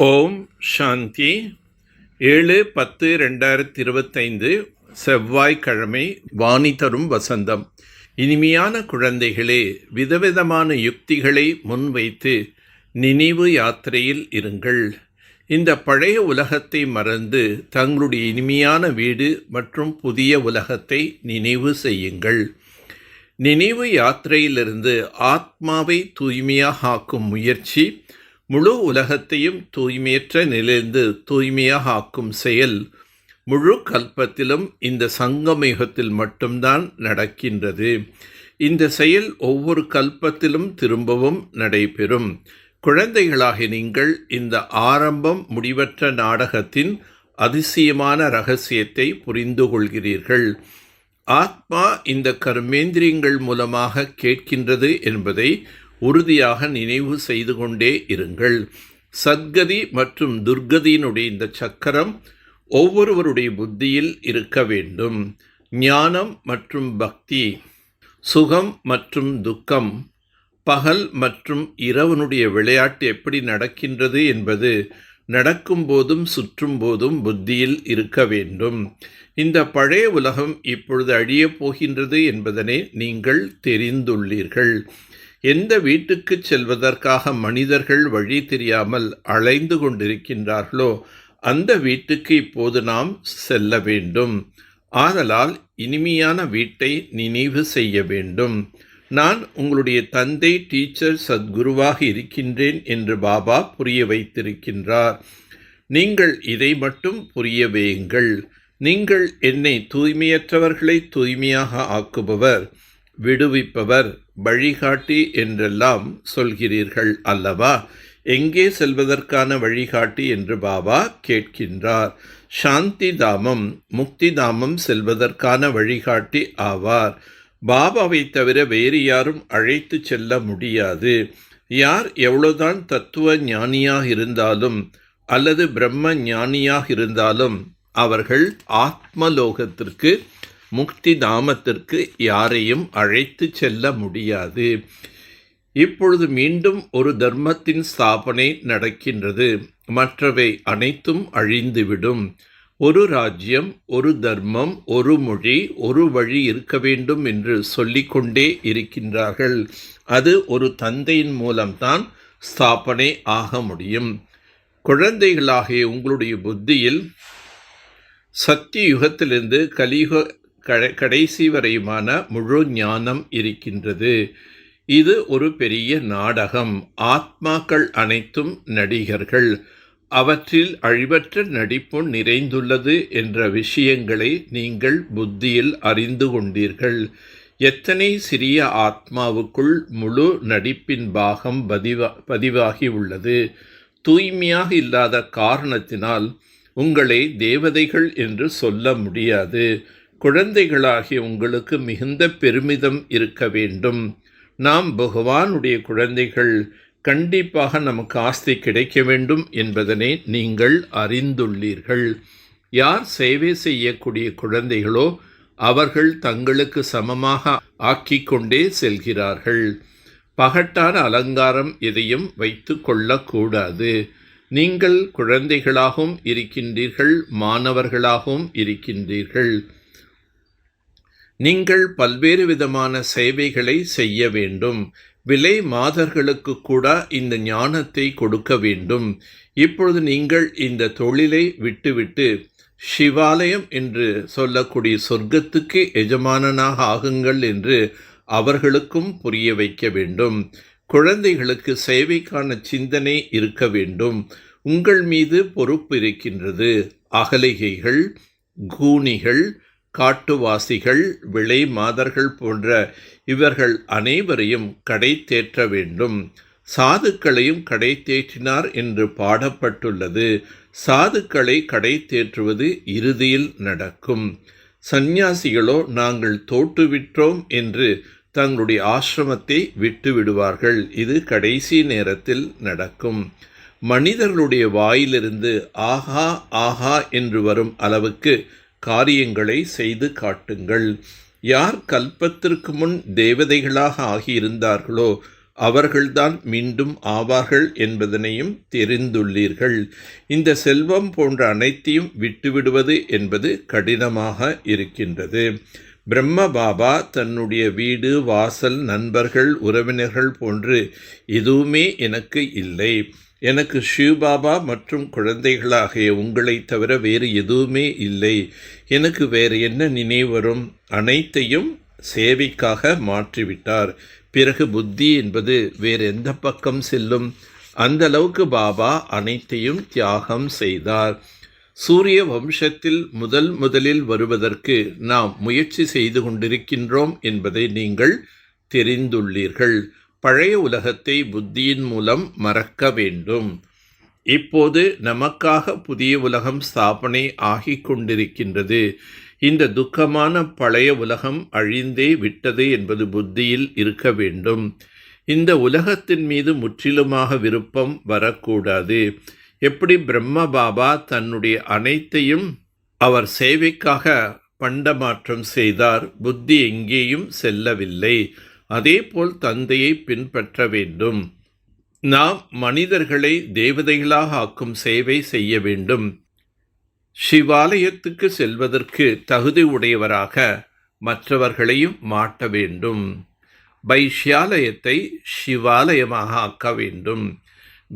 ஓம் சாந்தி. 7/10/2025 செவ்வாய்க்கிழமை. வாணி தரும் வசந்தம். இனிமையான குழந்தைகளே, விதவிதமான யுக்திகளை முன்வைத்து நினைவு யாத்திரையில் இருங்கள். இந்த பழைய உலகத்தை மறந்து தங்களுடைய இனிமையான வீடு மற்றும் புதிய உலகத்தை நினைவு செய்யுங்கள். நினைவு யாத்திரையிலிருந்து ஆத்மாவை தூய்மையாக ஆக்கும் முயற்சி, முழு உலகத்தையும் தூய்மையற்ற நிலையிலிருந்து தூய்மையாக ஆக்கும் செயல் முழு கல்பத்திலும் இந்த சங்கமயுகத்தில் மட்டும்தான் நடக்கின்றது. இந்த செயல் ஒவ்வொரு கல்பத்திலும் திரும்பவும் நடைபெறும். குழந்தைகளாக நீங்கள் இந்த ஆரம்பம் முடிவற்ற நாடகத்தின் அதிசயமான இரகசியத்தை புரிந்து கொள்கிறீர்கள். ஆத்மா இந்த கர்மேந்திரியங்கள் மூலமாக கேட்கின்றது என்பதை உறுதியாக நினைவு செய்து கொண்டே இருங்கள். சத்கதி மற்றும் துர்கதியினுடைய இந்த சக்கரம் ஒவ்வொருவருடைய புத்தியில் இருக்க வேண்டும். ஞானம் மற்றும் பக்தி, சுகம் மற்றும் துக்கம், பகல் மற்றும் இரவனுடைய விளையாட்டு எப்படி நடக்கின்றது என்பது நடக்கும் போதும் சுற்றும் போதும் புத்தியில் இருக்க வேண்டும். இந்த பழைய உலகம் இப்பொழுது அழியப் போகின்றது என்பதனை நீங்கள் தெரிந்துள்ளீர்கள். எந்த வீட்டுக்கு செல்வதற்காக மனிதர்கள் வழி தெரியாமல் அலைந்து கொண்டிருக்கின்றார்களோ அந்த வீட்டுக்கு இப்போது நாம் செல்ல வேண்டும். ஆதலால் இனிமையான வீட்டை நினைவு செய்ய வேண்டும். நான் உங்களுடைய தந்தை, டீச்சர், சத்குருவாக இருக்கின்றேன் என்று பாபா புரிய வைத்திருக்கின்றார். நீங்கள் இதை மட்டும் புரிய வையுங்கள். நீங்கள் என்னை தூய்மையற்றவர்களை தூய்மையாக ஆக்குபவர், விடுவிப்பவர், வழிகாட்டி என்றெல்லாம் சொல்கிறீர்கள் அல்லவா? எங்கே செல்வதற்கான வழிகாட்டி என்று பாபா கேட்கின்றார். சாந்தி தாமம், முக்தி தாமம் செல்வதற்கான வழிகாட்டி ஆவார். பாபாவை தவிர வேறு யாரும் அழைத்து செல்ல முடியாது. யார் எவ்வளவுதான் தத்துவ ஞானியாக இருந்தாலும் அல்லது பிரம்ம ஞானியாக இருந்தாலும் அவர்கள் ஆத்மலோகத்திற்கு, முக்தி தாமத்திற்கு யாரையும் அழைத்து செல்ல முடியாது. இப்பொழுது மீண்டும் ஒரு தர்மத்தின் ஸ்தாபனை நடக்கின்றது. மற்றவை அனைத்தும் அழிந்துவிடும். ஒரு ராஜ்யம், ஒரு தர்மம், ஒரு மொழி, ஒரு வழி இருக்க வேண்டும் என்று சொல்லிக்கொண்டே இருக்கின்றார்கள். அது ஒரு தந்தையின் மூலம்தான் ஸ்தாபனை ஆக முடியும். குழந்தைகளாகிய உங்களுடைய புத்தியில் சக்தி யுகத்திலிருந்து கலியுக கடைசி வரையுமான முழு ஞானம் இருக்கின்றது. இது ஒரு பெரிய நாடகம். ஆத்மாக்கள் அனைத்தும் நடிகர்கள். அவற்றில் அழிவற்ற நடிப்பு நிறைந்துள்ளது என்ற விஷயங்களை நீங்கள் புத்தியில் அறிந்து கொண்டீர்கள். எத்தனை சிறிய ஆத்மாவுக்குள் முழு நடிப்பின் பாகம் பதிவாகி உள்ளது. தூய்மையாக இல்லாத காரணத்தினால் உங்களை தேவதைகள் என்று சொல்ல முடியாது. குழந்தைகளாகிய உங்களுக்கு மிகுந்த பெருமிதம் இருக்க வேண்டும். நாம் பகவானுடைய குழந்தைகள். கண்டிப்பாக நமக்கு ஆஸ்தி கிடைக்க வேண்டும் என்பதனை நீங்கள் அறிந்துள்ளீர்கள். யார் சேவை செய்யக்கூடிய குழந்தைகளோ அவர்கள் தங்களுக்கு சமமாக ஆக்கிக்கொண்டே செல்கிறார்கள். பகட்டான அலங்காரம் எதையும் வைத்து கொள்ளக்கூடாது. நீங்கள் குழந்தைகளாகவும் இருக்கின்றீர்கள், மாணவர்களாகவும் இருக்கின்றீர்கள். நீங்கள் பல்வேறு விதமான சேவைகளை செய்ய வேண்டும். விலை மாதர்களுக்கு கூட இந்த ஞானத்தை கொடுக்க வேண்டும். இப்பொழுது நீங்கள் இந்த தொழிலை விட்டுவிட்டு சிவாலயம் என்று சொல்லக்கூடிய சொர்க்கத்துக்கு எஜமானனாக ஆகுங்கள் என்று அவர்களுக்கும் புரிய வைக்க வேண்டும். குழந்தைகளுக்கு சேவைக்கான சிந்தனை இருக்க வேண்டும். உங்கள் மீது பொறுப்பு இருக்கின்றது. அகலிகைகள், கூனிகள், காட்டுவாசிகள், விலை மாதர்கள் போன்ற இவர்கள் அனைவரையும் கடை தேற்ற வேண்டும். சாதுக்களையும் கடை தேற்றினார் என்று பாடப்பட்டுள்ளது. சாதுக்களை கடை தேற்றுவது இறுதியில் நடக்கும். சந்நியாசிகளோ நாங்கள் தோற்றுவிட்டோம் என்று தங்களுடைய ஆசிரமத்தை விட்டு விடுவார்கள். இது கடைசி நேரத்தில் நடக்கும். மனிதர்களுடைய வாயிலிருந்து ஆஹா ஆஹா என்று வரும் அளவுக்கு காரியங்களை செய்து காட்டுங்கள். யார் கல்பத்திற்கு முன் தேவதைகளாக ஆகியிருந்தார்களோ அவர்கள்தான் மீண்டும் ஆவார்கள் என்பதனையும் தெரிந்துள்ளீர்கள். இந்த செல்வம் போன்ற அனைத்தையும் விட்டுவிடுவது என்பது கடினமாக இருக்கின்றது. பிரம்ம பாபா தன்னுடைய வீடு, வாசல், நண்பர்கள், உறவினர்கள் போன்று எதுவுமே எனக்கு இல்லை. எனக்கு சிவபாபா மற்றும் குழந்தைகளாகிய உங்களைத் தவிர வேறு எதுவுமே இல்லை. எனக்கு வேறு என்ன நினைவு வரும்? அனைத்தையும் சேவைக்காக மாற்றிவிட்டார். பிறகு புத்தி என்பது வேறு எந்த பக்கம் செல்லும்? அந்த அளவுக்கு பாபா அனைத்தையும் தியாகம் செய்தார். சூரிய வம்சத்தில் முதலில் வருவதற்கு நாம் முயற்சி செய்து கொண்டிருக்கின்றோம் என்பதை நீங்கள் தெரிந்துள்ளீர்கள். பழைய உலகத்தை புத்தியின் மூலம் மறக்க வேண்டும். இப்போது நமக்காக புதிய உலகம் ஸ்தாபனை ஆகிக் கொண்டிருக்கின்றது. இந்த துக்கமான பழைய உலகம் அழிந்தே விட்டது என்பது புத்தியில் இருக்க வேண்டும். இந்த உலகத்தின் மீது முற்றிலுமாக விருப்பம் வரக்கூடாது. எப்படி பிரம்ம பாபா தன்னுடைய அனைத்தையும் அவர் சேவைக்காக பண்டமாற்றம் செய்தார், புத்தி எங்கேயும் செல்லவில்லை. அதேபோல் தந்தையை பின்பற்ற வேண்டும். நாம் மனிதர்களை தேவதைகளாக ஆக்கும் சேவை செய்ய வேண்டும். சிவாலயத்துக்கு செல்வதற்கு தகுதி உடையவராக மற்றவர்களையும் மாட்ட வேண்டும். வைஷ்யாலயத்தை சிவாலயமாக ஆக்க வேண்டும்.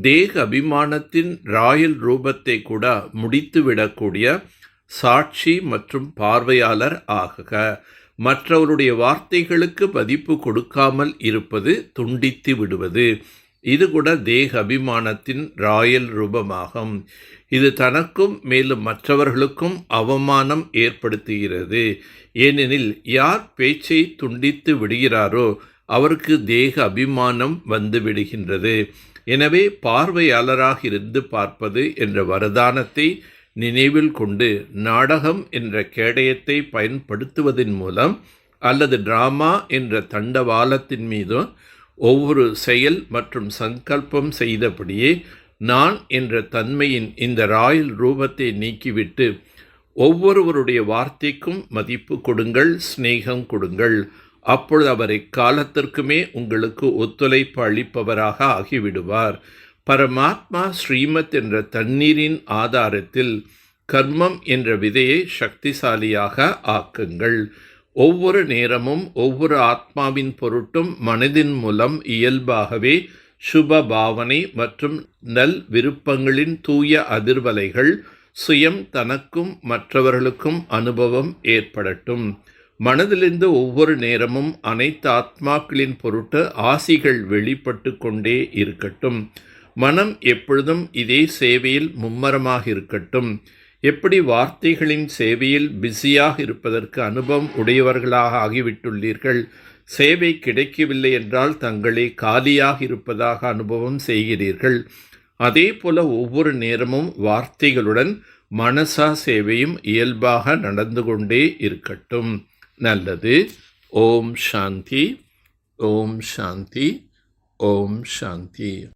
தேக அபிமானத்தின் ராயல் ரூபத்தை கூட முடித்துவிடக்கூடிய சாட்சி மற்றும் பார்வையாளர் ஆகுக. மற்றவருடைய வார்த்தைகளுக்கு மதிப்பு கொடுக்காமல் இருப்பது துண்டித்து விடுவது. இது கூட தேக அபிமானத்தின் ராயல் ரூபமாகும். இது தனக்கும் மேலும் மற்றவர்களுக்கும் அவமானம் ஏற்படுத்துகிறது. ஏனெனில் யார் பேச்சை துண்டித்து விடுகிறாரோ அவருக்கு தேக அபிமானம் வந்து விடுகின்றது. எனவே பார்வையாளராக இருந்து பார்ப்பது என்ற வரதானத்தை நினைவில் கொண்டு நாடகம் என்ற கேடயத்தை பயன்படுத்துவதன் மூலம் அல்லது டிராமா என்ற தண்டவாளத்தின் மீது ஒவ்வொரு செயல் மற்றும் சங்கல்பம் செய்தபடியே நான் என்ற தன்மையின் இந்த ராயல் ரூபத்தை நீக்கிவிட்டு ஒவ்வொருவருடைய வார்த்தைக்கும் மதிப்பு கொடுங்கள், சிநேகம் கொடுங்கள். அப்பொழுது அவர் எக்காலத்திற்குமே உங்களுக்கு ஒத்துழைப்பு அளிப்பவராக ஆகிவிடுவார். பரமாத்மா ஸ்ரீமத் என்ற தண்ணீரின் ஆதாரத்தில் கர்மம் என்ற விதையை சக்திசாலியாக ஆக்குங்கள். ஒவ்வொரு நேரமும் ஒவ்வொரு ஆத்மாவின் பொருட்டும் மனதின் மூலம் இயல்பாகவே சுப பாவனை மற்றும் நல் விருப்பங்களின் தூய அதிர்வலைகள் சுயம் தனக்கும் மற்றவர்களுக்கும் அனுபவம் ஏற்படட்டும். மனதிலிருந்து ஒவ்வொரு நேரமும் அனைத்து ஆத்மாக்களின் பொருட்டு ஆசிகள் வெளிப்பட்டு கொண்டே இருக்கட்டும். மனம் எப்பொழுதும் இதே சேவையில் மும்மரமாக இருக்கட்டும். எப்படி வார்த்தைகளின் சேவையில் பிஸியாக இருப்பதற்கு அனுபவம் உடையவர்களாக ஆகிவிட்டுள்ளீர்கள். சேவை கிடைக்கவில்லை என்றால் தங்களே காலியாக இருப்பதாக அனுபவம் செய்கிறீர்கள். அதே போல ஒவ்வொரு நேரமும் வார்த்தைகளுடன் மனசா சேவையும் இயல்பாக நடந்து கொண்டே இருக்கட்டும். நல்லது. ஓம் சாந்தி, ஓம் சாந்தி, ஓம் சாந்தி.